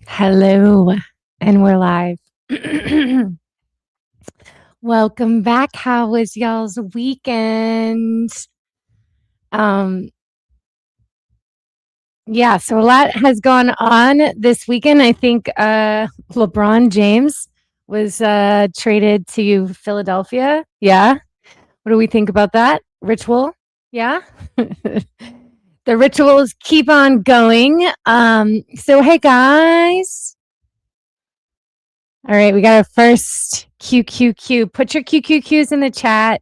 Hello, and we're live. Welcome back. How was y'all's weekend? Um, yeah, so a lot has gone on this weekend. I think LeBron James was traded to Philadelphia. Yeah. What do we think about that? Ritual? Yeah. The rituals keep on going. So hey guys. All right, we got our first QQQ. Put your QQQs in the chat.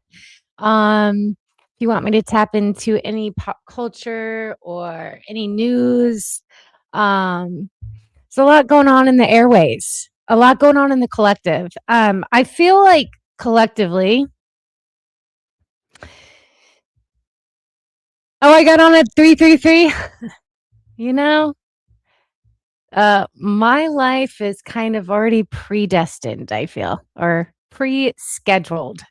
If you want me to tap into any pop culture or any news, there's a lot going on in the airways, a lot going on in the collective. I feel like collectively, I got on at 333. You know, my life is kind of already predestined, I feel, or pre-scheduled.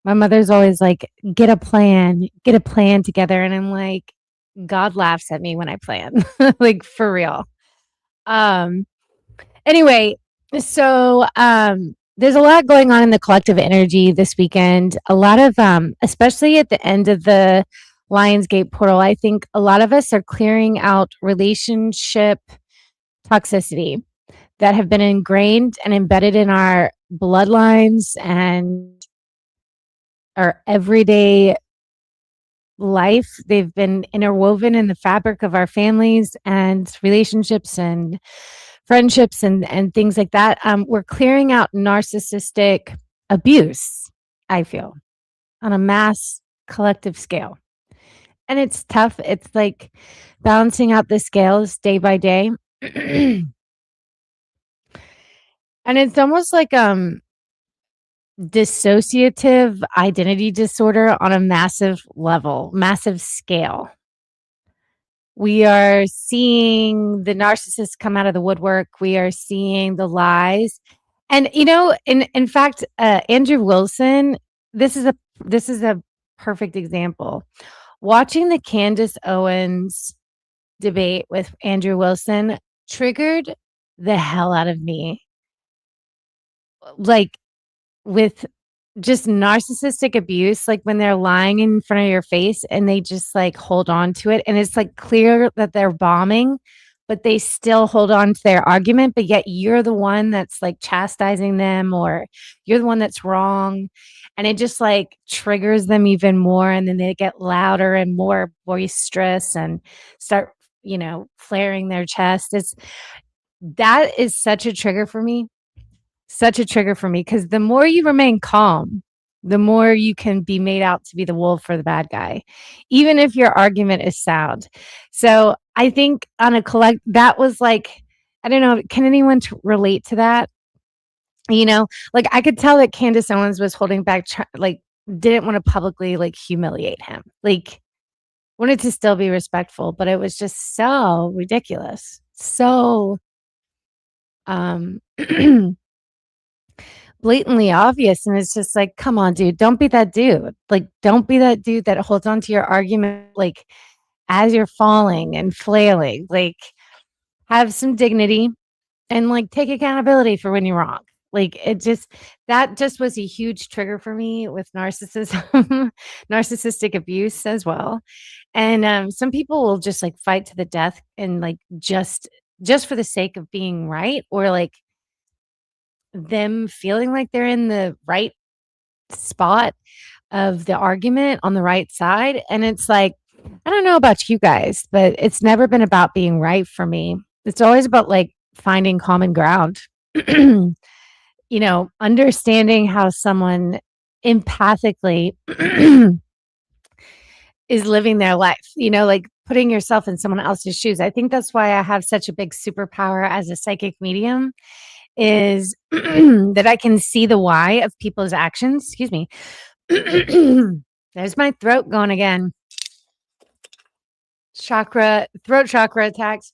My mother's always like, get a plan together. And I'm like, God laughs at me when I plan, like for real. Um, anyway, so there's a lot going on in the collective energy this weekend. A lot of, especially at the end of the Lionsgate portal, I think a lot of us are clearing out relationship toxicity that have been ingrained and embedded in our bloodlines and our everyday life. They've been interwoven in the fabric of our families and relationships and friendships and things like that. We're clearing out narcissistic abuse, I feel, on a mass collective scale. And it's tough. It's like balancing out the scales day by day. And it's almost like dissociative identity disorder on a massive level, massive scale. We are seeing the narcissists come out of the woodwork. We are seeing the lies. And in fact, Andrew Wilson, this is a perfect example. Watching the Candace Owens debate with Andrew Wilson triggered the hell out of me. Like, with just narcissistic abuse, like when they're lying in front of your face and they just like hold on to it, and it's like clear that they're bombing, but they still hold on to their argument, but yet you're the one that's like chastising them, or you're the one that's wrong, and it just like triggers them even more, and then they get louder and more boisterous and start flaring their chest. That is such a trigger for me, because the more you remain calm, the more you can be made out to be the wolf or the bad guy, even if your argument is sound. So I think on a that was like, I don't know, can anyone relate to that? Like I could tell that Candace Owens was holding back, like didn't want to publicly like humiliate him, like wanted to still be respectful, but it was just so ridiculous. So, blatantly obvious, and it's just like, come on, dude, don't be that dude. Like, don't be that dude that holds on to your argument like as you're falling and flailing. Like, have some dignity and like take accountability for when you're wrong. Like, that just was a huge trigger for me with narcissism, narcissistic abuse as well. And some people will just like fight to the death and like just for the sake of being right, or like them feeling like they're in the right spot of the argument, on the right side. And it's like, I don't know about you guys, but it's never been about being right for me. It's always about like finding common ground, understanding how someone empathically is living their life, like putting yourself in someone else's shoes. I think that's why I have such a big superpower as a psychic medium, is that I can see the why of people's actions. Excuse me. There's my throat going again. Throat chakra attacks.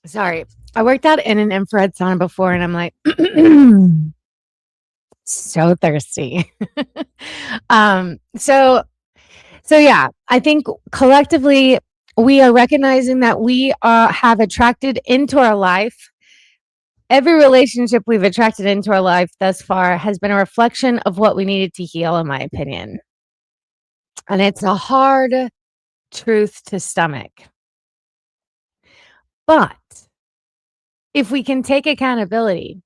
Sorry. I worked out in an infrared sauna before, and I'm like, so thirsty. So So yeah, I think collectively we are recognizing that we have attracted into our life. Every relationship we've attracted into our life thus far has been a reflection of what we needed to heal, in my opinion. And it's a hard truth to stomach. But if we can take accountability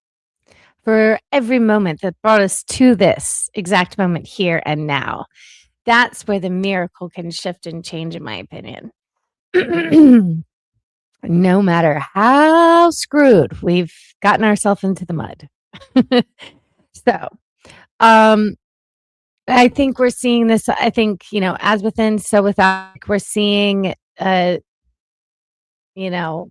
for every moment that brought us to this exact moment here and now, that's where the miracle can shift and change, in my opinion. No matter how screwed we've gotten ourselves into the mud. So, I think we're seeing this. I think, as within, so without, we're seeing, you know,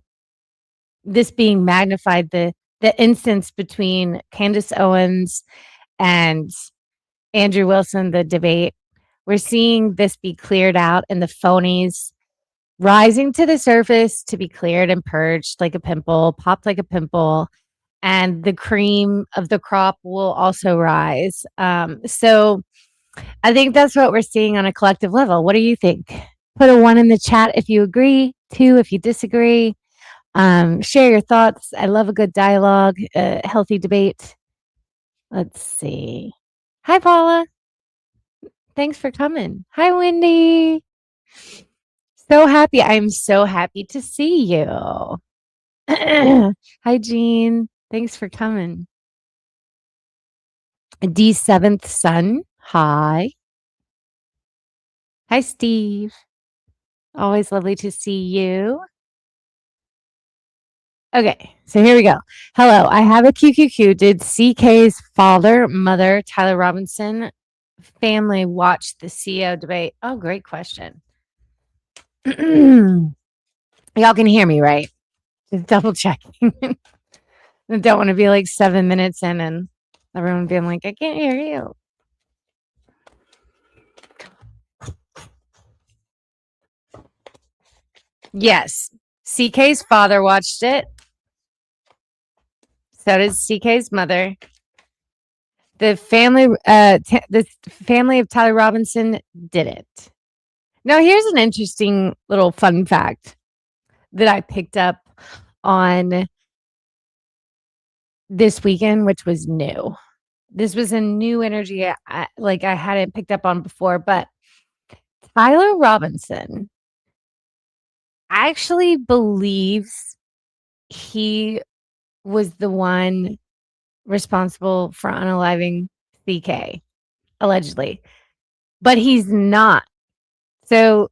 this being magnified, the instance between Candace Owens and Andrew Wilson, the debate. We're seeing this be cleared out and the phonies rising to the surface to be cleared and purged like a pimple, popped like a pimple, and the cream of the crop will also rise. So I think that's what we're seeing on a collective level. What do you think? Put a 1 in the chat if you agree, 2 if you disagree. Share your thoughts. I love a good dialogue, a healthy debate. Let's see. Hi, Paula. Thanks for coming. Hi, Wendy. So happy. I'm so happy to see you. Hi, Jean. Thanks for coming. D7th son. Hi. Hi, Steve. Always lovely to see you. Okay, so here we go. Hello, I have a QQQ. Did CK's father, mother, Tyler Robinson family watch the CEO debate? Oh, great question. Y'all can hear me, right? Just double checking. I don't want to be like 7 minutes in and everyone being like, I can't hear you. Yes, CK's father watched it. So did CK's mother. The family of Tyler Robinson didn't. Now, here's an interesting little fun fact that I picked up on this weekend, which was new. This was a new energy I hadn't picked up on before, but Tyler Robinson actually believes he was the one responsible for unaliving CK, allegedly, but he's not. So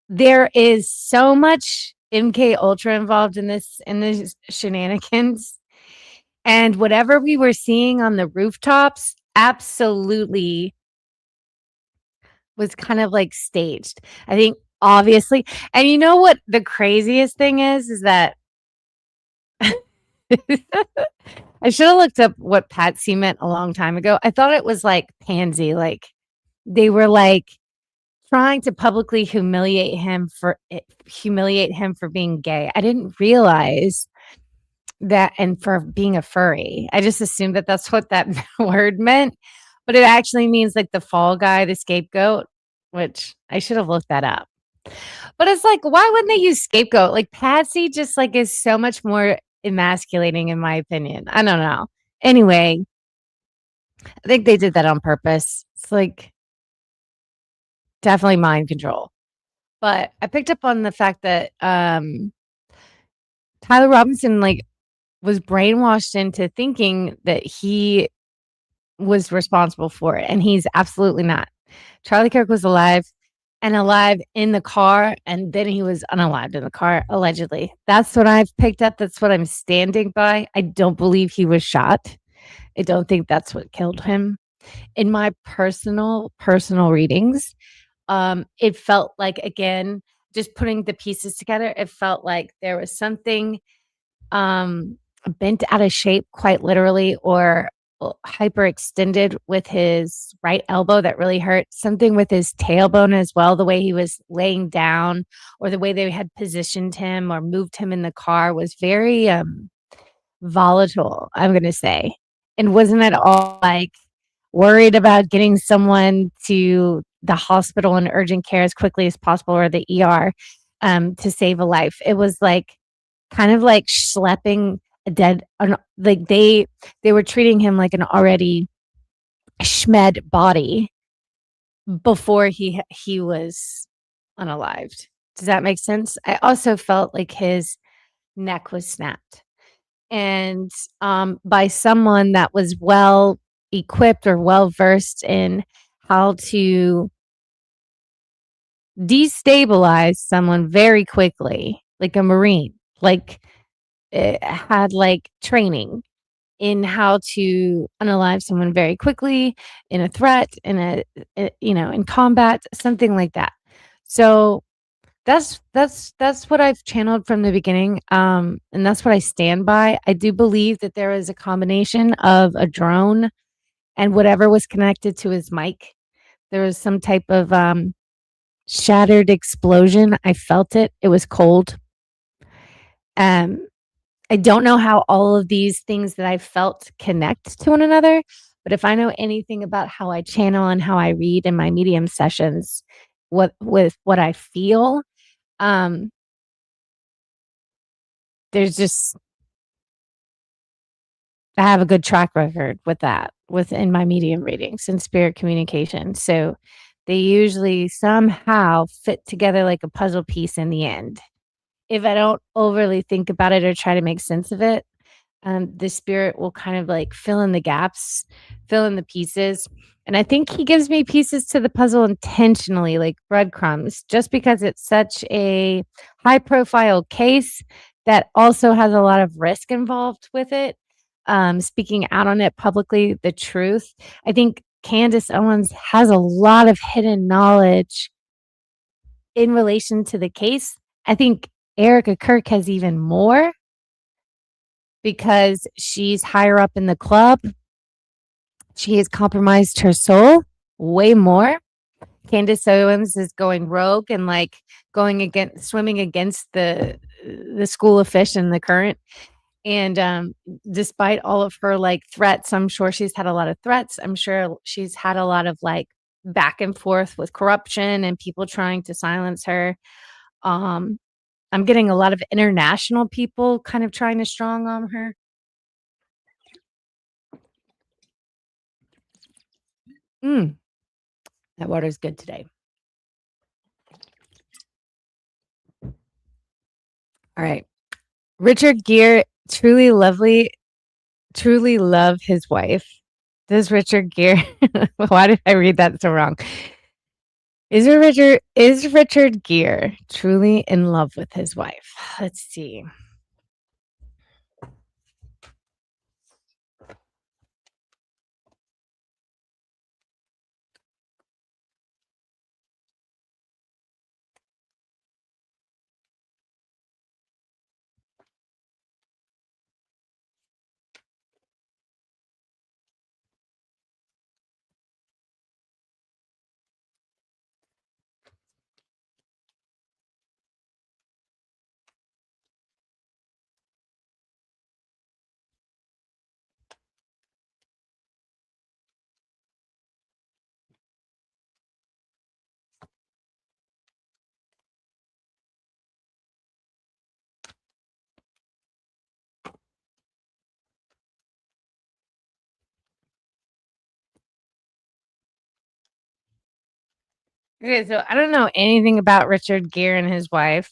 there is so much MK Ultra involved in this shenanigans, and whatever we were seeing on the rooftops absolutely was kind of like staged. I think obviously, and you know what the craziest thing is that I should have looked up what Patsy meant a long time ago. I thought it was like pansy, like they were like trying to publicly humiliate him for being gay. I didn't realize that, and for being a furry. I just assumed that that's what that word meant, but it actually means like the fall guy, the scapegoat, which I should have looked that up. But it's like, why wouldn't they use scapegoat? Like Patsy just like is so much more emasculating in my opinion. I don't know. Anyway, I think they did that on purpose. It's like definitely mind control. But I picked up on the fact that Tyler Robinson like was brainwashed into thinking that he was responsible for it, and he's absolutely not. Charlie Kirk was alive in the car, and then he was unalived in the car, allegedly. That's what I've picked up. That's what I'm standing by. I don't believe he was shot. I don't think that's what killed him. In my personal readings, it felt like, again, just putting the pieces together, it felt like there was something bent out of shape, quite literally, or hyperextended with his right elbow that really hurt. Something with his tailbone as well, the way he was laying down or the way they had positioned him or moved him in the car was very volatile, I'm going to say. And wasn't at all like worried about getting someone to the hospital and urgent care as quickly as possible, or the ER, to save a life. It was like kind of like schlepping a dead, like they were treating him like an already schmed body before he was unalived. Does that make sense? I also felt like his neck was snapped, and by someone that was well equipped or well versed in how to destabilize someone very quickly, like a Marine, like it had like training in how to unalive someone very quickly in a threat, in combat, something like that. So that's what I've channeled from the beginning, and that's what I stand by. I do believe that there is a combination of a drone and whatever was connected to his mic. There was some type of shattered explosion. I felt it. It was cold. Um, I don't know how all of these things that I felt connect to one another, but if I know anything about how I channel and how I read in my medium sessions, what I feel, um, there's just I have a good track record with that within my medium readings and spirit communication. So they usually somehow fit together like a puzzle piece in the end. If I don't overly think about it or try to make sense of it, the spirit will kind of like fill in the gaps, fill in the pieces. And I think he gives me pieces to the puzzle intentionally, like breadcrumbs, just because it's such a high profile case that also has a lot of risk involved with it. Speaking out on it publicly, the truth. I think Candace Owens has a lot of hidden knowledge in relation to the case. I think Erica Kirk has even more because she's higher up in the club. She has compromised her soul way more. Candace Owens is going rogue and like going against, swimming against the school of fish in the current. And despite all of her like threats, I'm sure she's had a lot of threats. I'm sure she's had a lot of like back and forth with corruption and people trying to silence her. Um, I'm getting a lot of international people kind of trying to strong arm her. Mm, that water's good today. All right. Richard Gere, truly lovely, truly love his wife. Does Richard Gere, why did I read that so wrong? Is Richard Gere truly in love with his wife? Let's see. Okay, so I don't know anything about Richard Gere and his wife.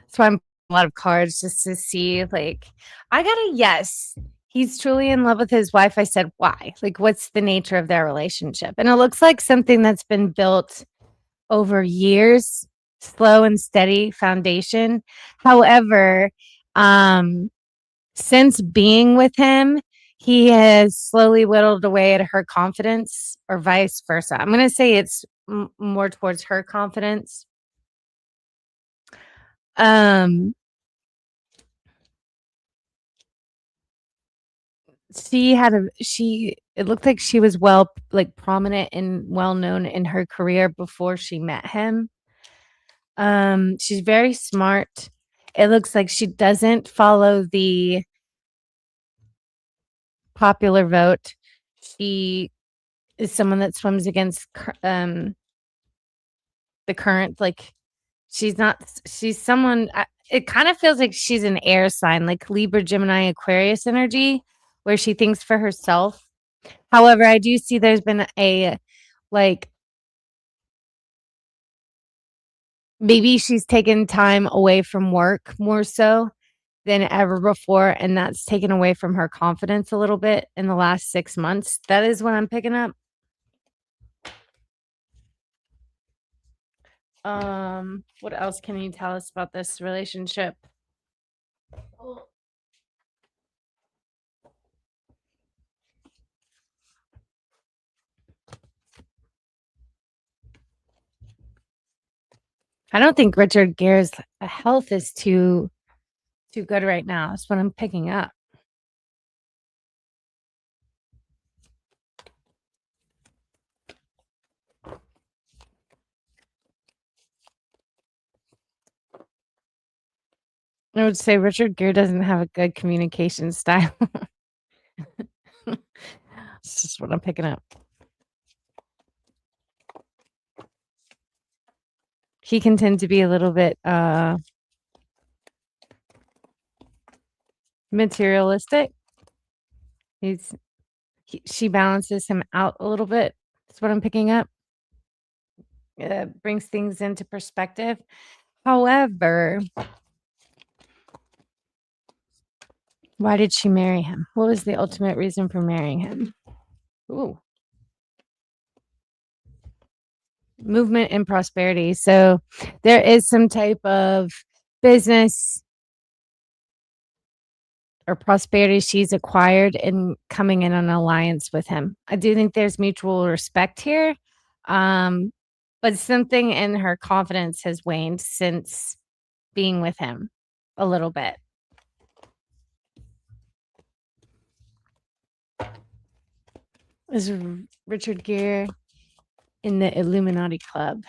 So I'm a lot of cards just to see, like, I got a yes. He's truly in love with his wife. I said, why? Like, what's the nature of their relationship? And it looks like something that's been built over years, slow and steady foundation. However, um, since being with him, he has slowly whittled away at her confidence, or vice versa. I'm going to say it's more towards her confidence. Um, it looked like she was well, like prominent and well known in her career before she met him. She's very smart. It looks like she doesn't follow the popular vote. She is someone that swims against the current, like, she's someone it kind of feels like she's an air sign, like Libra, Gemini, Aquarius energy, where she thinks for herself. However, I do see there's been a, like, maybe she's taken time away from work more so than ever before, and that's taken away from her confidence a little bit in the last 6 months. That is what I'm picking up. What else can you tell us about this relationship? I don't think Richard Gere's health is too good right now. That's what I'm picking up. I would say Richard Gere doesn't have a good communication style. It's just what I'm picking up. He can tend to be a little bit materialistic. She balances him out a little bit. That's what I'm picking up. Brings things into perspective. However, why did she marry him? What was the ultimate reason for marrying him? Ooh. Movement and prosperity. So there is some type of business or prosperity she's acquired in coming in an alliance with him. I do think there's mutual respect here. But something in her confidence has waned since being with him a little bit. Is Richard Gere in the Illuminati Club?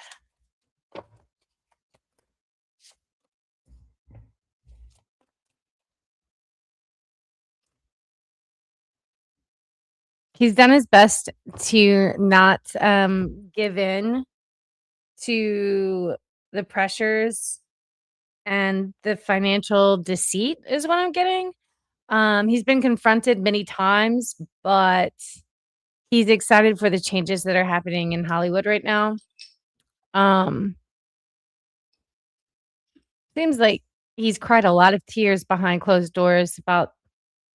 He's done his best to not give in to the pressures and the financial deceit is what I'm getting. He's been confronted many times, but he's excited for the changes that are happening in Hollywood right now. Seems like he's cried a lot of tears behind closed doors about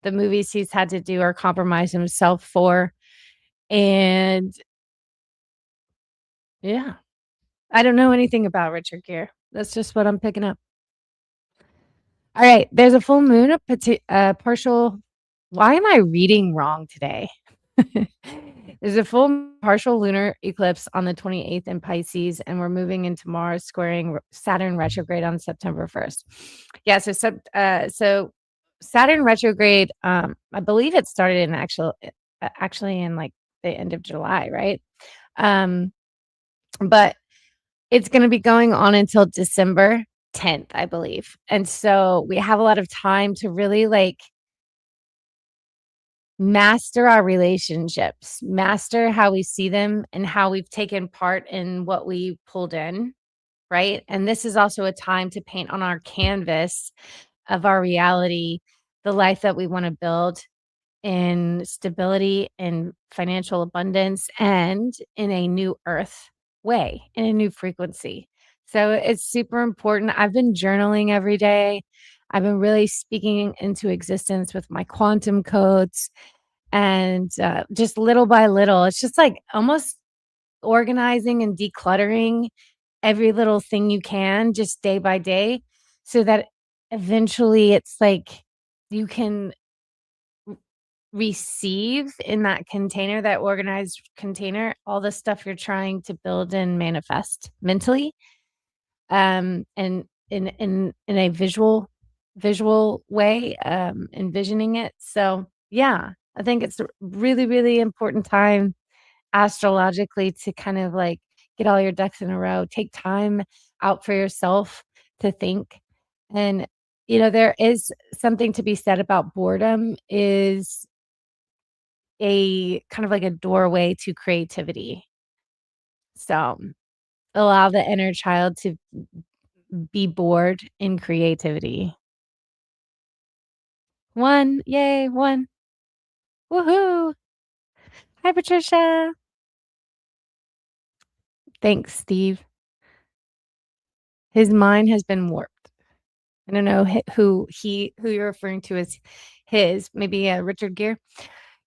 the movies he's had to do or compromise himself for. And yeah, I don't know anything about Richard Gere. That's just what I'm picking up. All right, there's a full moon, partial. Why am I reading wrong today? There's a full partial lunar eclipse on the 28th in Pisces, and we're moving into Mars squaring Saturn retrograde on September 1st. Yeah, so Saturn retrograde, I believe it started in actually in like the end of July, right? But it's going to be going on until December 10th, I believe. And so we have a lot of time to really like master our relationships, master how we see them and how we've taken part in what we pulled in, right? And this is also a time to paint on our canvas of our reality, the life that we want to build in stability and financial abundance and in a new earth way, in a new frequency. So it's super important. I've been journaling every day. I've been really speaking into existence with my quantum codes and just little by little, it's just like almost organizing and decluttering every little thing you can just day by day so that eventually it's like you can receive in that container, that organized container, all the stuff you're trying to build and manifest mentally, and in a visual way, envisioning it. So yeah, I think it's a really, really important time astrologically to kind of like get all your ducks in a row, take time out for yourself to think. And there is something to be said about boredom is a kind of like a doorway to creativity. So, allow the inner child to be bored in creativity. 1, yay, 1. Woohoo! Hi, Patricia. Thanks, Steve. His mind has been warped. I don't know who you're referring to as his, maybe Richard Gere.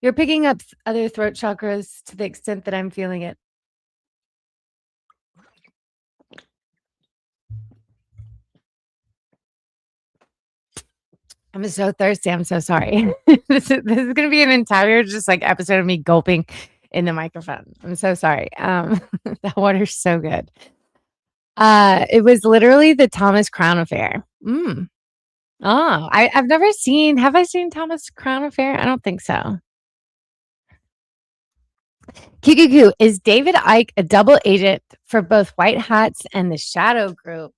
You're picking up other throat chakras to the extent that I'm feeling it. I'm so thirsty. I'm so sorry. This is going to be an entire just like episode of me gulping in the microphone. I'm so sorry. That water's so good. It was literally the Thomas Crown Affair. Oh, I've never seen. Have I seen Thomas Crown Affair? I don't think so. Kikuku, is David Icke a double agent for both White Hats and the Shadow Group?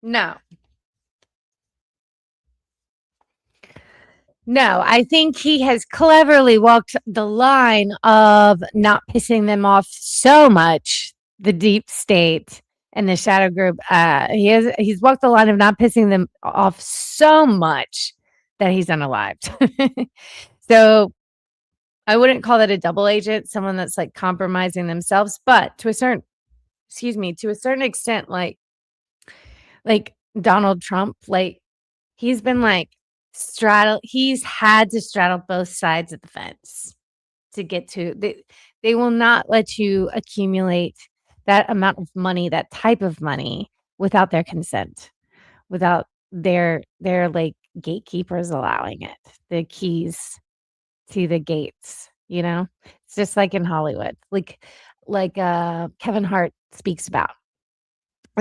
No. No, I think he has cleverly walked the line of not pissing them off so much, the deep state and the shadow group. He's walked the line of not pissing them off so much that he's unalived. So I wouldn't call that a double agent, someone that's like compromising themselves, but to a certain extent, like Donald Trump, like he's been like he's had to straddle both sides of the fence to get to they will not let you accumulate that amount of money, that type of money without their consent, without their like gatekeepers allowing it, the keys to the gates, it's just like in Hollywood, like Kevin Hart speaks about.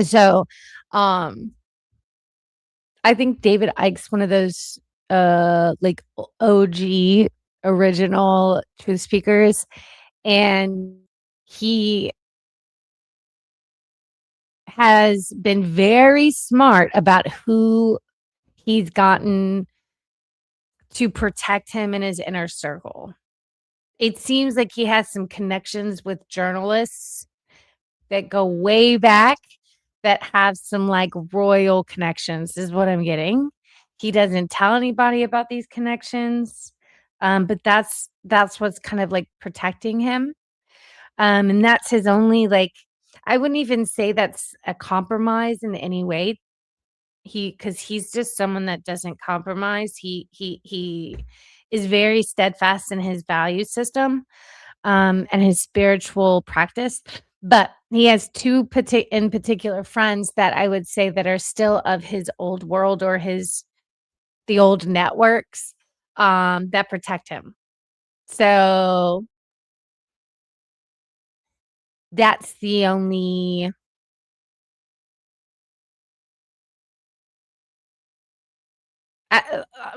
So I think David Icke's one of those like OG original truth speakers, and he has been very smart about who he's gotten to protect him in his inner circle. It seems like he has some connections with journalists that go way back, that have some like royal connections, is what I'm getting. He doesn't tell anybody about these connections, but that's what's kind of like protecting him. And that's his only like, I wouldn't even say that's a compromise in any way. Because he's just someone that doesn't compromise. He is very steadfast in his value system, and his spiritual practice. But he has two in particular friends that I would say that are still of his old world, or the old networks, that protect him. So that's the only.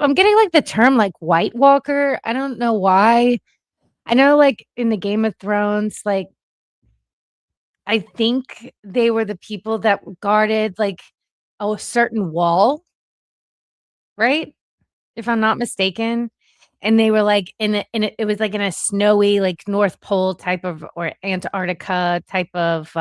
I'm getting like the term like White Walker. I don't know why. I know like in the Game of Thrones, like I think they were the people that guarded like a certain wall, right? If I'm not mistaken. And they were like it was like in a snowy, like North Pole type of, or Antarctica type of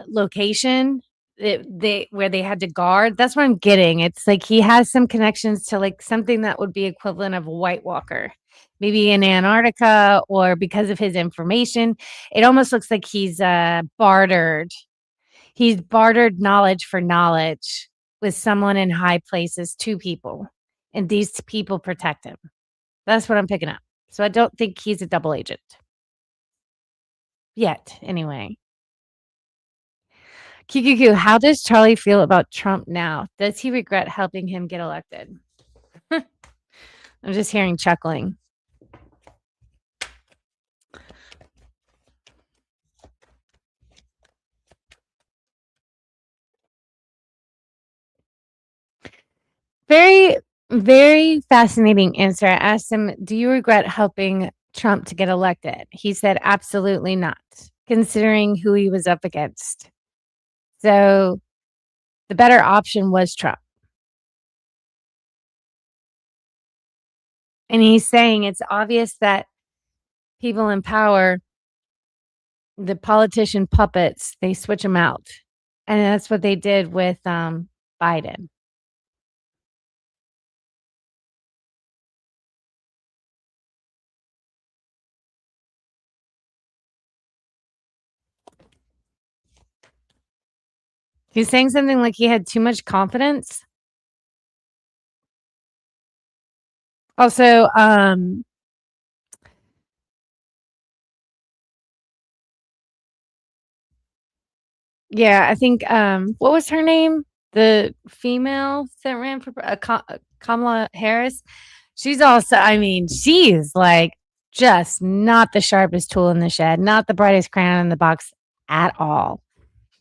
location, where they had to guard. That's what I'm getting. It's like he has some connections to like something that would be equivalent of a White Walker, maybe in Antarctica, or because of his information, it almost looks like he's bartered knowledge for knowledge with someone in high places, two people, and these people protect him. That's what I'm picking up. So I don't think he's a double agent yet, anyway. QQQ, how does Charlie feel about Trump now? Does he regret helping him get elected? I'm just hearing chuckling. Very, very fascinating answer. I asked him, do you regret helping Trump to get elected? He said, absolutely not. considering who he was up against. So the better option was Trump. And he's saying it's obvious that people in power, the politician puppets, they switch them out. And that's what they did with Biden. He's saying something like he had too much confidence. Also, yeah, I think what was her name? The female that ran for Kamala Harris. She's also, I mean, she's like just not the sharpest tool in the shed, not the brightest crayon in the box at all.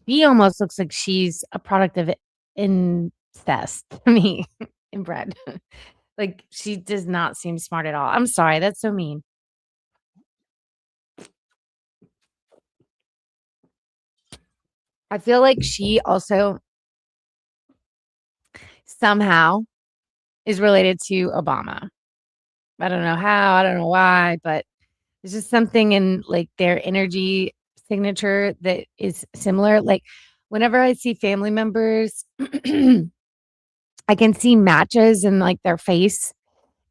She almost looks like she's a product of incest to me, inbred. Like she does not seem smart at all. I'm sorry, that's so mean. I feel like she also somehow is related to Obama. I don't know how, I don't know why, but there's just something in like their energy signature that is similar. Like whenever I see family members, I can see matches in like their face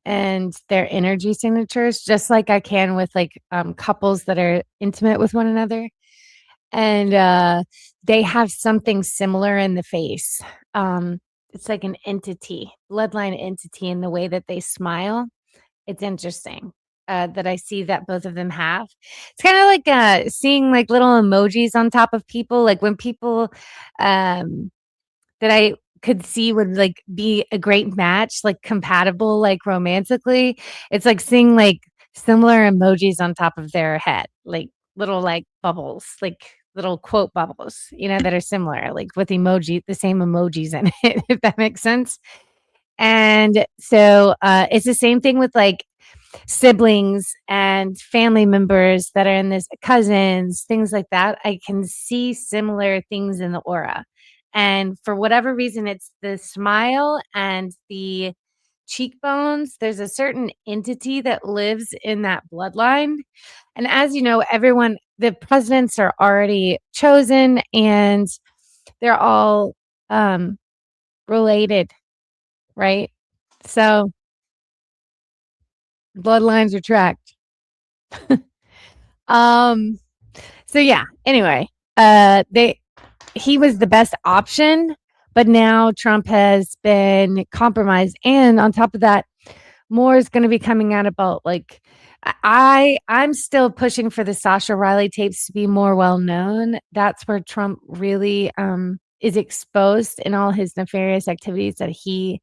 and their energy signatures, just like I can with like couples that are intimate with one another. And they have something similar in the face. It's like an entity, bloodline entity in the way that they smile. It's interesting that I see that both of them have. It's kind of like seeing like little emojis on top of people, like when people that I could see would like be a great match, like compatible, like romantically. It's like seeing like similar emojis on top of their head, like little like bubbles, like little quote bubbles, that are similar, like with emoji, the same emojis in it, if that makes sense. And so it's the same thing with like siblings and family members that are in this, cousins, things like that. I can see similar things in the aura. And for whatever reason, it's the smile and the cheekbones. There's a certain entity that lives in that bloodline. And as you know, the presidents are already chosen and they're all related, right? So bloodlines are tracked. um, so yeah, anyway, he was the best option, but now Trump has been compromised. And on top of that, more is going to be coming out about like I'm still pushing for the Sasha Riley tapes to be more well known. That's where Trump really is exposed in all his nefarious activities that he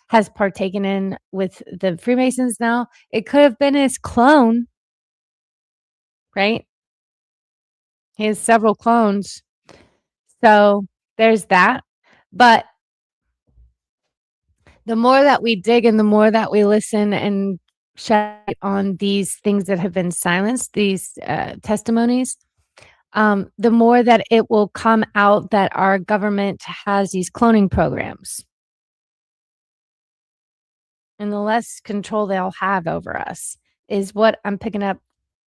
has partaken in with the Freemasons. Now it could have been his clone, right? He has several clones. So there's that. But the more that we dig and the more that we listen and shed on these things that have been silenced, these testimonies, the more that it will come out that our government has these cloning programs. And the less control they'll have over us is what I'm picking up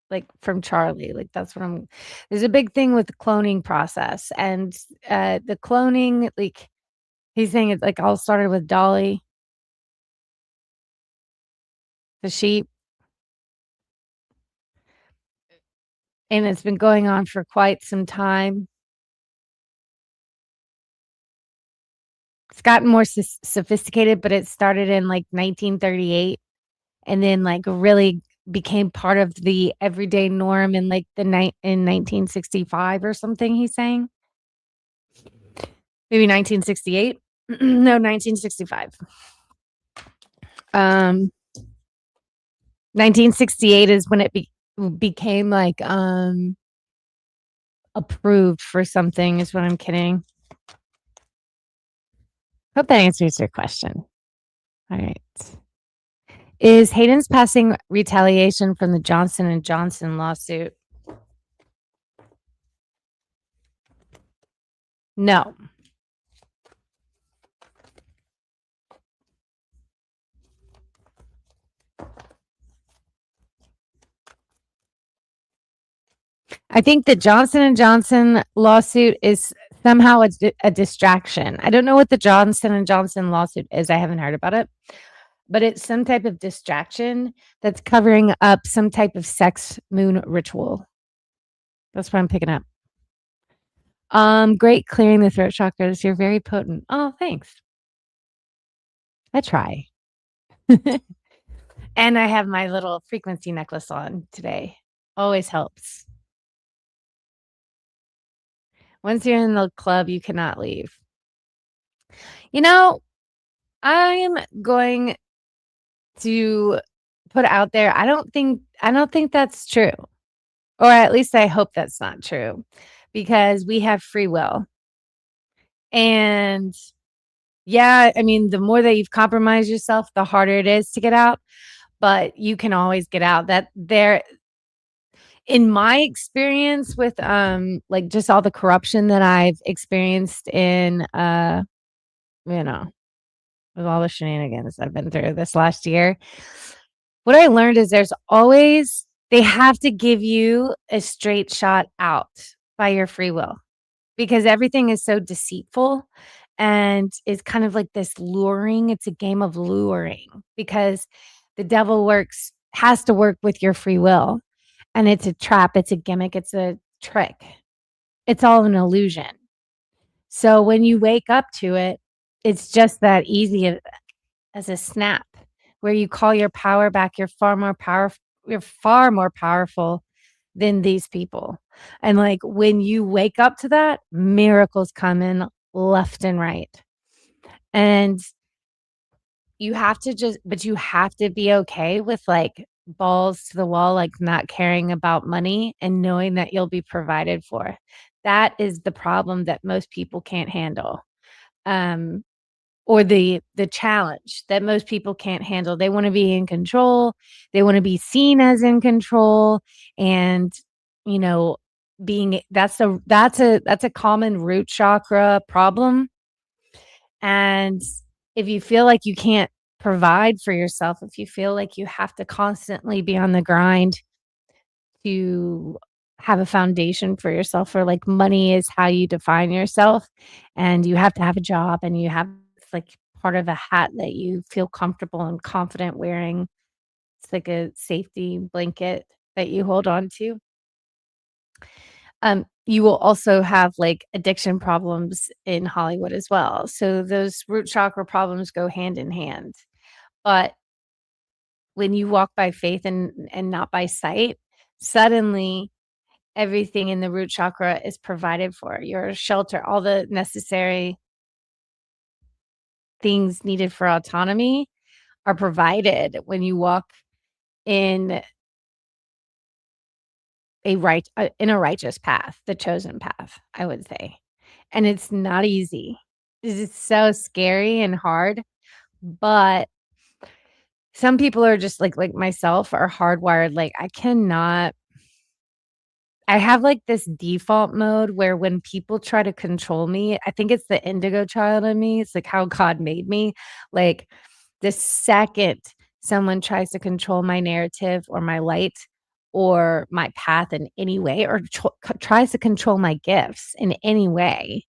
like from Charlie. Like there's a big thing with the cloning process and the cloning, like he's saying it like all started with Dolly, the sheep. And it's been going on for quite some time. It's gotten more sophisticated, but it started in like 1938 and then like really became part of the everyday norm in like in 1965 or something, he's saying. Maybe 1968. No, 1965. 1968 is when it became like approved for something, is what I'm kidding. Hope that answers your question. All right. Is Hayden's passing retaliation from the Johnson & Johnson lawsuit? No. I think the Johnson & Johnson lawsuit is somehow a distraction. I don't know what the Johnson & Johnson lawsuit is. I haven't heard about it. But it's some type of distraction that's covering up some type of sex moon ritual. That's what I'm picking up. Great clearing the throat chakras. You're very potent. Oh, thanks. I try. And I have my little frequency necklace on today. Always helps. Once you're in the club, you cannot leave. You know, I'm going to put out there, I don't think that's true. Or at least I hope that's not true, because we have free will. And yeah, I mean, the more that you've compromised yourself, the harder it is to get out, but you can always get out. That there, in my experience with like just all the corruption that I've experienced in you know, with all the shenanigans I've been through this last year, what I learned is they have to give you a straight shot out by your free will, because everything is so deceitful and is kind of like this luring. It's a game of luring, because the devil has to work with your free will, and it's a trap, it's a gimmick, it's a trick. It's all an illusion. So when you wake up to it, it's just that easy as a snap, where you call your power back. You're far more powerful than these people. And like when you wake up to that, miracles come in left and right. And you have to be okay with like balls to the wall, like not caring about money and knowing that you'll be provided for. That is the problem that most people can't handle. Or the challenge that most people can't handle. They want to be in control. They want to be seen as in control. And, you know, that's a common root chakra problem. And if you feel like you can't provide for yourself, if you feel like you have to constantly be on the grind to have a foundation for yourself, or like money is how you define yourself, and you have to have a job, and you have, it's like part of a hat that you feel comfortable and confident wearing. It's like a safety blanket that you hold on to. You will also have like addiction problems in Hollywood as well. So those root chakra problems go hand in hand. But when you walk by faith and not by sight, suddenly everything in the root chakra is provided for. Your shelter, all the necessary things needed for autonomy are provided when you walk in a righteous path, the chosen path, I would say. And it's not easy. It's so scary and hard, but some people are just like myself, are hardwired. Like I have like this default mode where when people try to control me, I think it's the indigo child in me. It's like how God made me. Like the second someone tries to control my narrative or my light or my path in any way, or tries to control my gifts in any way,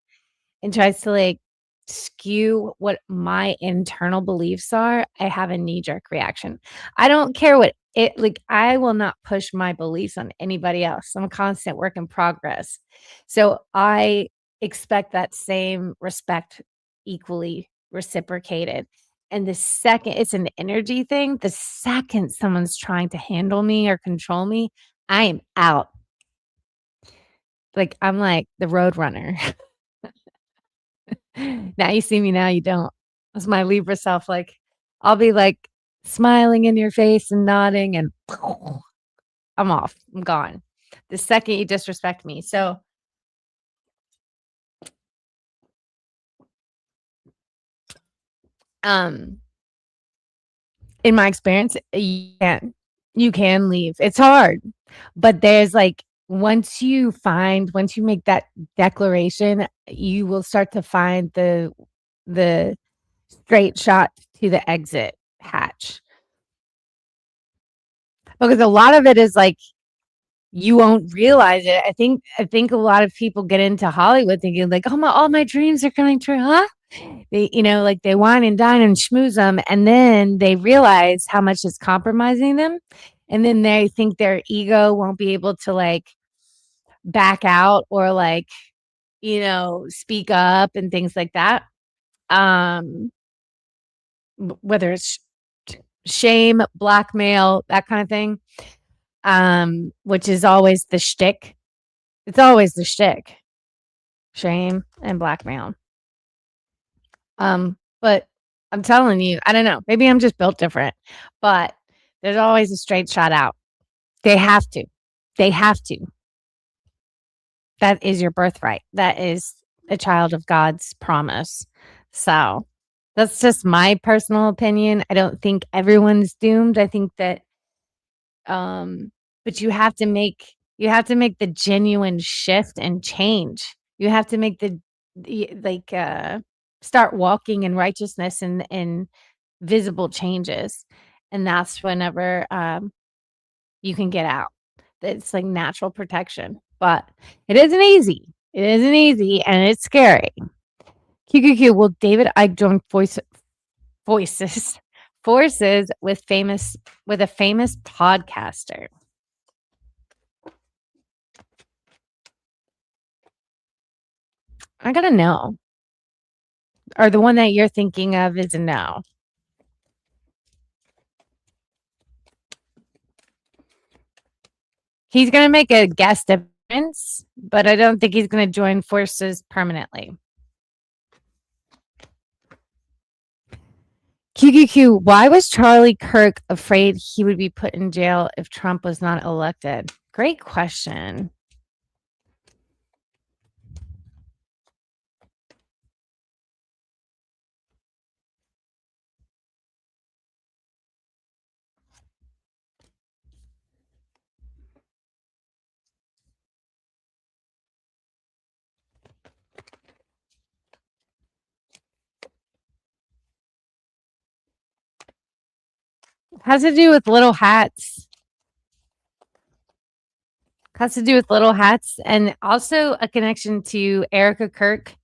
and tries to like skew what my internal beliefs are, I have a knee-jerk reaction. I don't care what it like, I will not push my beliefs on anybody else. I'm a constant work in progress. So I expect that same respect equally reciprocated. And the second, it's an energy thing, the second someone's trying to handle me or control me, I am out. Like I'm like the road runner. Now you see me, now you don't. That's my Libra self. Like I'll be like smiling in your face and nodding, and I'm off. I'm gone. The second you disrespect me. So in my experience, you can leave. It's hard. But there's like once you make that declaration, you will start to find the straight shot to the exit hatch. Because a lot of it is like you won't realize it. I think a lot of people get into Hollywood thinking like, "Oh, all my dreams are coming true." Huh? They, like they wine and dine and schmooze them, and then they realize how much is compromising them, and then they think their ego won't be able to like back out or like, speak up and things like that. Um, whether it's shame, blackmail, that kind of thing. Which is always the shtick. It's always the shtick. Shame and blackmail. But I'm telling you, I don't know. Maybe I'm just built different, but there's always a straight shot out. They have to. They have to. That is your birthright. That is a child of God's promise. So that's just my personal opinion. I don't think everyone's doomed. I think that but you have to make the genuine shift and change. You have to make like start walking in righteousness and visible changes. And that's whenever you can get out. It's like natural protection. But it isn't easy. It isn't easy and it's scary. QQQ, will David Icke join forces with a famous podcaster? I gotta know. Or the one that you're thinking of is a no. He's gonna make a guest appearance, but I don't think he's gonna join forces permanently. QQQ, why was Charlie Kirk afraid he would be put in jail if Trump was not elected? Great question. Has to do with little hats. Has to do with little hats and also a connection to Erica Kirk.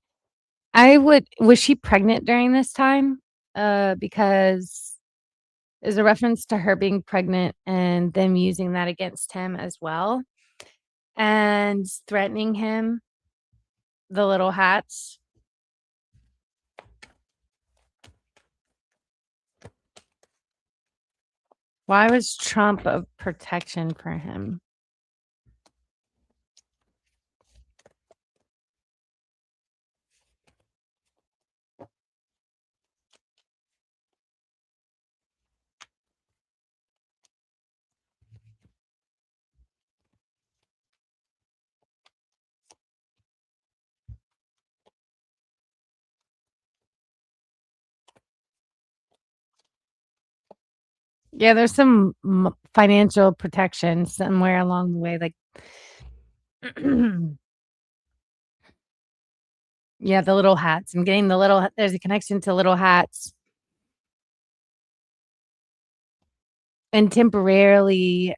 Was she pregnant during this time? Because there's a reference to her being pregnant and them using that against him as well and threatening him, the little hats. Why was Trump a protection for him? Yeah, there's some financial protection somewhere along the way. Like, yeah, the little hats. I'm getting there's a connection to little hats. And temporarily,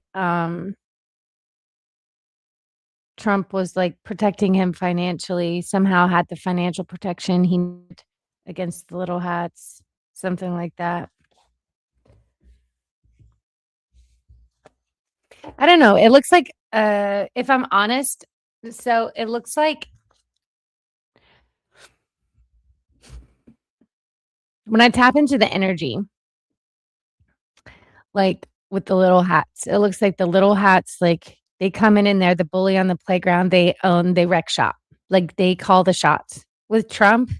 Trump was like protecting him financially, somehow had the financial protection he needed against the little hats, something like that. I don't know. It looks like, if I'm honest, so it looks like when I tap into the energy, like with the little hats, it looks like the little hats, like they come in there, the bully on the playground, they wreck shop. Like they call the shots. With Trump,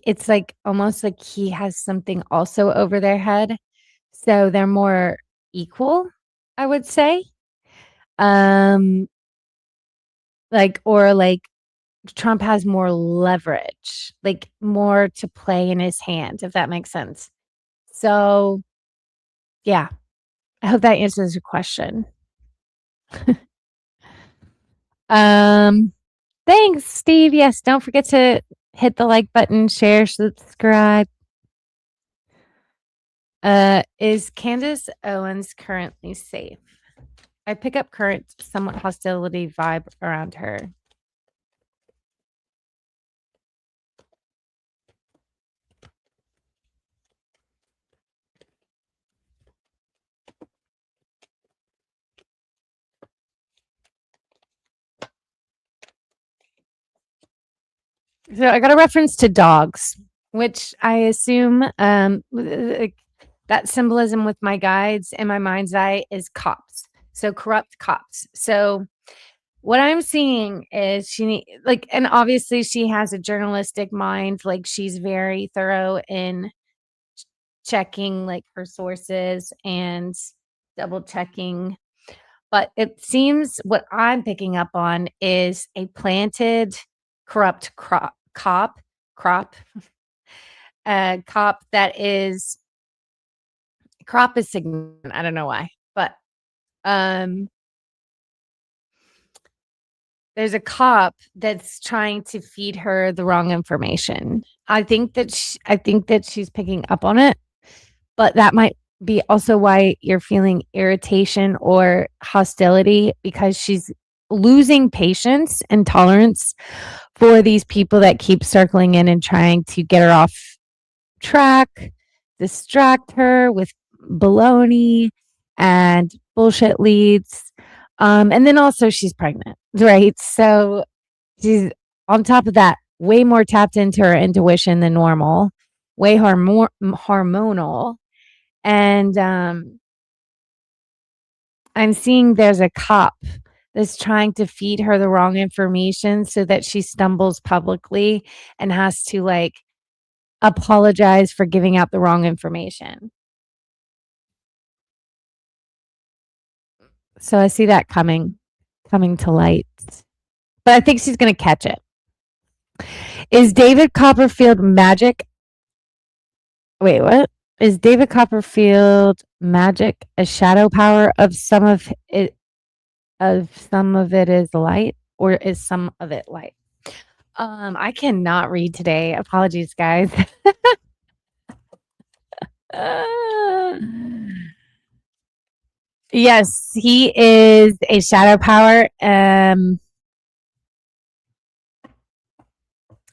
it's like almost like he has something also over their head. So they're more equal, I would say. Um, like Trump has more leverage, like more to play in his hand, if that makes sense. So, yeah, I hope that answers your question. Thanks, Steve. Yes, don't forget to hit the like button, share, subscribe. Is Candace Owens currently safe? I pick up current somewhat hostility vibe around her. So I got a reference to dogs, which I assume that symbolism with my guides in my mind's eye is cops. So corrupt cops. So what I'm seeing is and obviously she has a journalistic mind. Like she's very thorough in checking like her sources and double checking. But it seems what I'm picking up on is a planted corrupt cop that is crop is significant. I don't know why, but there's a cop that's trying to feed her the wrong information. I think that she's picking up on it, but that might be also why you're feeling irritation or hostility, because she's losing patience and tolerance for these people that keep circling in and trying to get her off track, distract her with baloney and bullshit leads. And then also she's pregnant, right? So she's on top of that, way more tapped into her intuition than normal, way hormonal. And I'm seeing there's a cop that's trying to feed her the wrong information so that she stumbles publicly and has to like apologize for giving out the wrong information. So I see that coming to light. But I think she's going to catch it. Is David Copperfield magic? Wait, what? Is David Copperfield magic a shadow power of some of it? Of some of it is light, or is some of it light? I cannot read today. Apologies, guys. Yes, he is a shadow power. I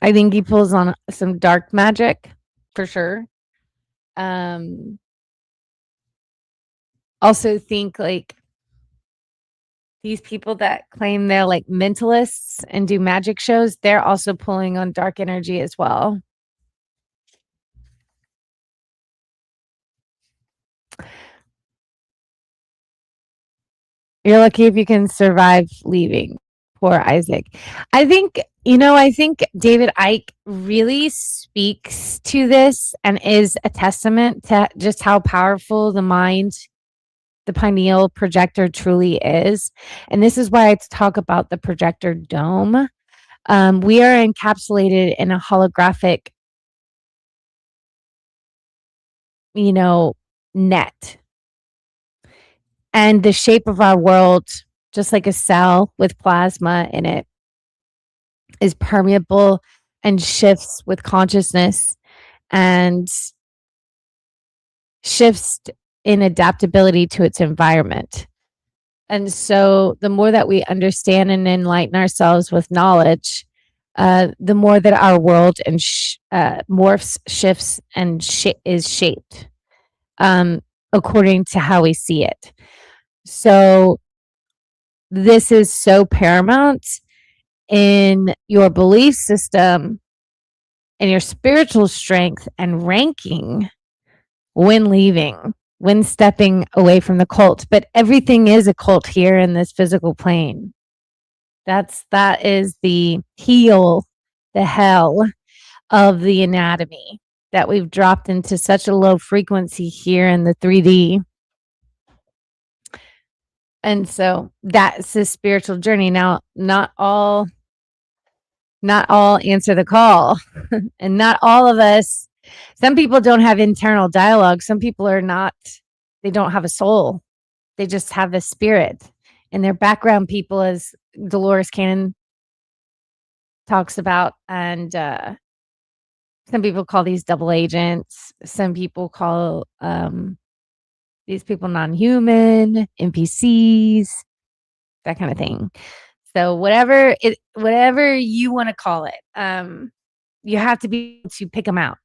think he pulls on some dark magic for sure. Also think like these people that claim they're like mentalists and do magic shows, they're also pulling on dark energy as well. You're lucky if you can survive leaving. Poor Isaac. I think David Icke really speaks to this and is a testament to just how powerful the mind, the pineal projector truly is. And this is why I talk about the projector dome. We are encapsulated in a holographic, net. And the shape of our world, just like a cell with plasma in it, is permeable and shifts with consciousness and shifts in adaptability to its environment. And so the more that we understand and enlighten ourselves with knowledge, the more that our world and morphs, shifts, and is shaped according to how we see it. So this is so paramount in your belief system and your spiritual strength and ranking when leaving, when stepping away from the cult. But everything is a cult here in this physical plane. That is the hell of the anatomy that we've dropped into such a low frequency here in the 3D. And so that's the spiritual journey. Now, not all answer the call. And not all of us, some people don't have internal dialogue. Some people they don't have a soul. They just have a spirit. and they're background people, as Dolores Cannon talks about. And some people call these double agents. Some people call these people non-human, NPCs, that kind of thing. So whatever you want to call it, you have to be able to pick them out.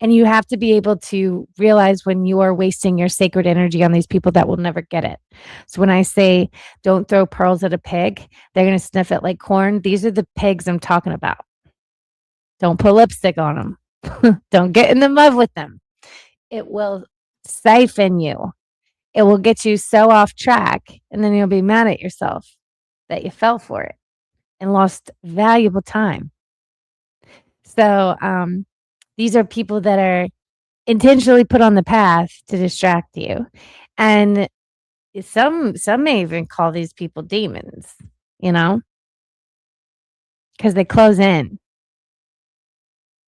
And you have to be able to realize when you are wasting your sacred energy on these people that will never get it. So when I say don't throw pearls at a pig, they're going to sniff it like corn. These are the pigs I'm talking about. Don't put lipstick on them. Don't get in the mud with them. It will siphon you. It will get you so off track, and then you'll be mad at yourself that you fell for it and lost valuable time. So these are people that are intentionally put on the path to distract you. And some may even call these people demons, because they close in.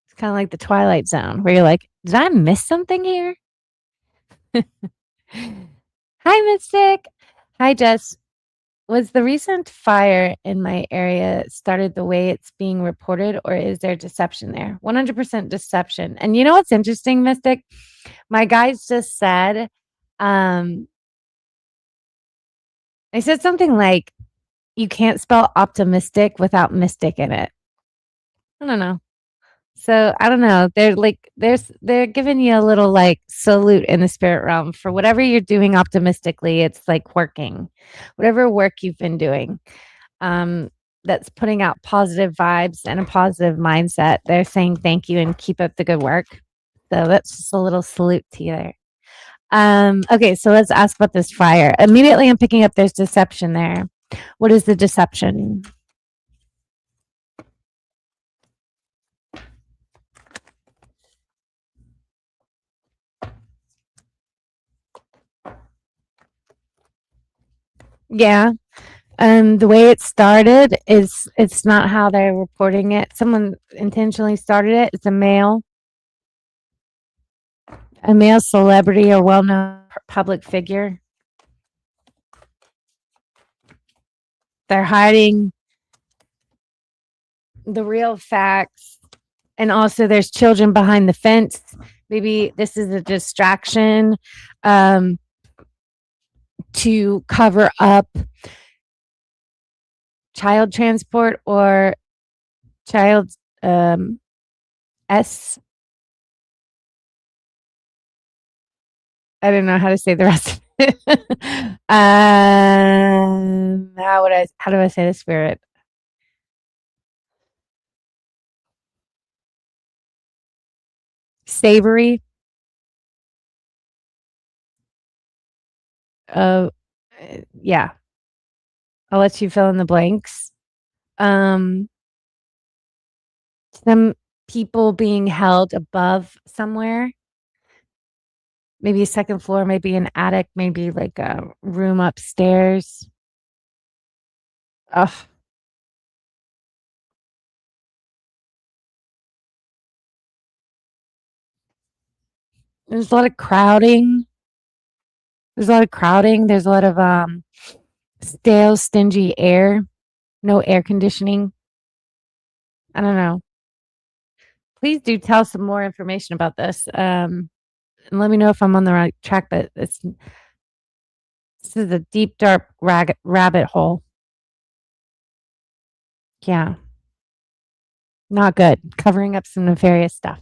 It's kind of like the Twilight Zone, where you're like, did I miss something here? Hi, Mystic. Hi, Jess. Was the recent fire in my area started the way it's being reported, or is there deception there? 100% deception. And you know what's interesting, Mystic? My guys just said, I said something like, you can't spell optimistic without mystic in it. I don't know. So I don't know. They're giving you a little like salute in the spirit realm for whatever you're doing optimistically. It's like working, whatever work you've been doing. That's putting out positive vibes and a positive mindset. They're saying thank you and keep up the good work. So that's just a little salute to you there. Okay, so let's ask about this fire. Immediately I'm picking up there's deception there. What is the deception? Yeah. The way it started is it's not how they're reporting it. Someone intentionally started it. It's a male celebrity or well-known public figure. They're hiding the real facts. And also there's children behind the fence. Maybe this is a distraction to cover up child transport or child S. I don't know how to say the rest of it. How do I say the spirit? Savory. Yeah. I'll let you fill in the blanks. Some people being held above somewhere. Maybe a second floor, maybe an attic, maybe like a room upstairs. Ugh. There's a lot of crowding. There's a lot of stale, stingy air. No air conditioning. I don't know. Please do tell some more information about this. And let me know if I'm on the right track, but this is a deep, dark rabbit hole. Yeah. Not good. Covering up some nefarious stuff.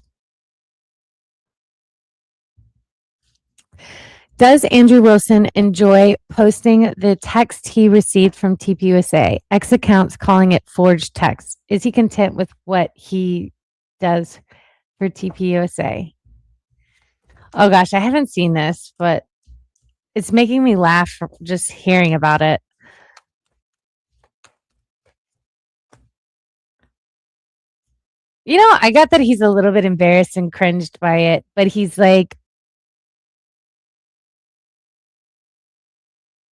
Does Andrew Wilson enjoy posting the text he received from TPUSA? X accounts calling it forged text. Is he content with what he does for TPUSA? Oh gosh, I haven't seen this, but it's making me laugh just hearing about it. I got that he's a little bit embarrassed and cringed by it, but he's like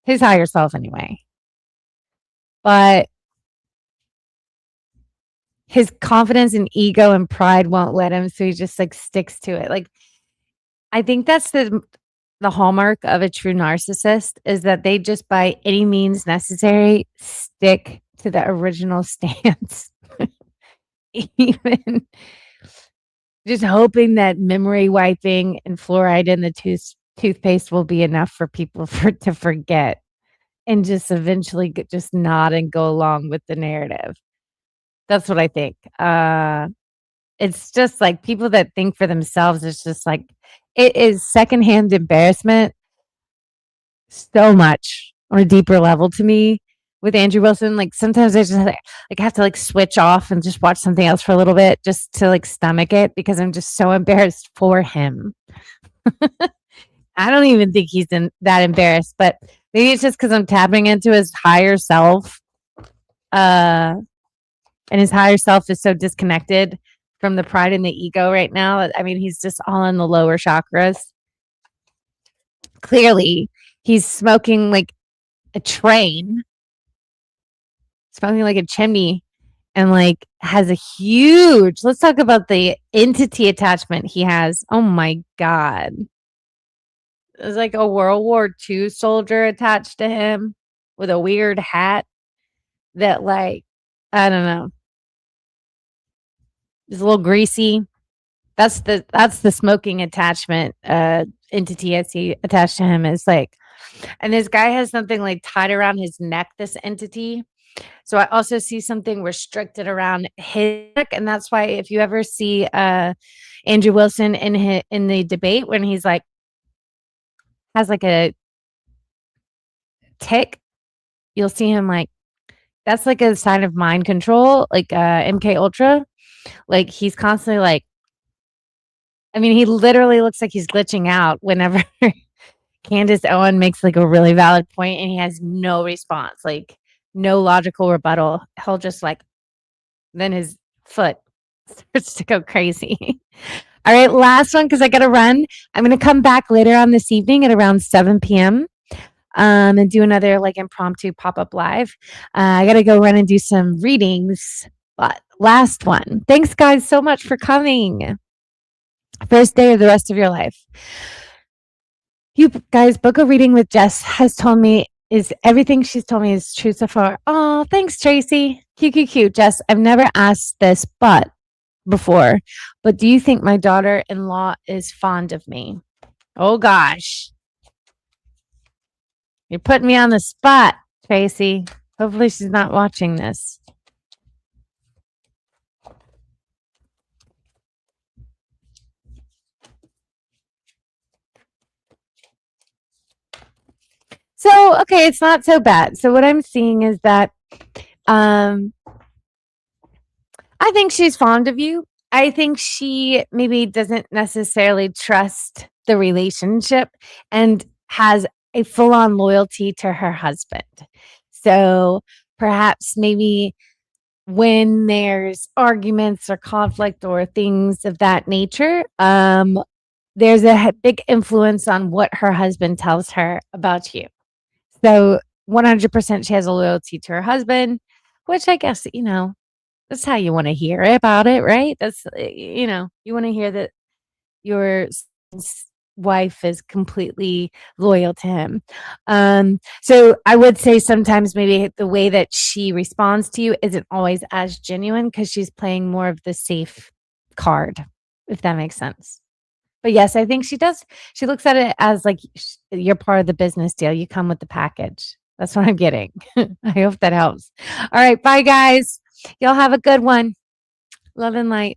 his higher self anyway. But his confidence and ego and pride won't let him, so he just like sticks to it. Like, I think that's the the hallmark of a true narcissist is that they just by any means necessary stick to the original stance. Even just hoping that memory wiping and fluoride in the toothpaste will be enough for people to forget and just eventually just nod and go along with the narrative. That's what I think. It's just like people that think for themselves. It's just like it is secondhand embarrassment so much on a deeper level to me with Andrew Wilson. Like sometimes I just have to like switch off and just watch something else for a little bit just to like stomach it because I'm just so embarrassed for him. I don't even think he's that embarrassed, but maybe it's just because I'm tapping into his higher self. And his higher self is so disconnected from the pride and the ego right now. I mean, he's just all in the lower chakras. Clearly, he's smoking like a train, smoking like a chimney, and like has a huge, let's talk about the entity attachment he has. Oh my God. There's like a World War II soldier attached to him with a weird hat that like, I don't know. It's a little greasy. That's the smoking attachment entity as he attached to him is like, and this guy has something like tied around his neck, this entity. So I also see something restricted around his neck. And that's why if you ever see Andrew Wilson in the debate when he's like has like a tick, you'll see him like that's like a sign of mind control, like MK Ultra. Like he's constantly like, I mean, he literally looks like he's glitching out whenever Candace Owens makes like a really valid point and he has no response, like no logical rebuttal. He'll just like, then his foot starts to go crazy. All right, last one because I got to run. I'm going to come back later on this evening at around 7 p.m. And do another like impromptu pop-up live. I got to go run and do some readings. But last one. Thanks, guys, so much for coming. First day of the rest of your life. You guys, book a reading with Jess has told me is everything she's told me is true so far. Oh, thanks, Tracy. Cute. Jess, I've never asked this before, but do you think my daughter-in-law is fond of me? Oh, gosh. You're putting me on the spot, Tracy. Hopefully she's not watching this. So, okay, it's not so bad. So what I'm seeing is that I think she's fond of you. I think she maybe doesn't necessarily trust the relationship and has a full-on loyalty to her husband. So perhaps maybe when there's arguments or conflict or things of that nature, there's a big influence on what her husband tells her about you. So 100% she has a loyalty to her husband, which I guess, that's how you want to hear about it, right? That's, you want to hear that your wife is completely loyal to him. So I would say sometimes maybe the way that she responds to you isn't always as genuine because she's playing more of the safe card, if that makes sense. But yes, I think she does. She looks at it as like you're part of the business deal. You come with the package. That's what I'm getting. I hope that helps. All right. Bye, guys. Y'all have a good one. Love and light.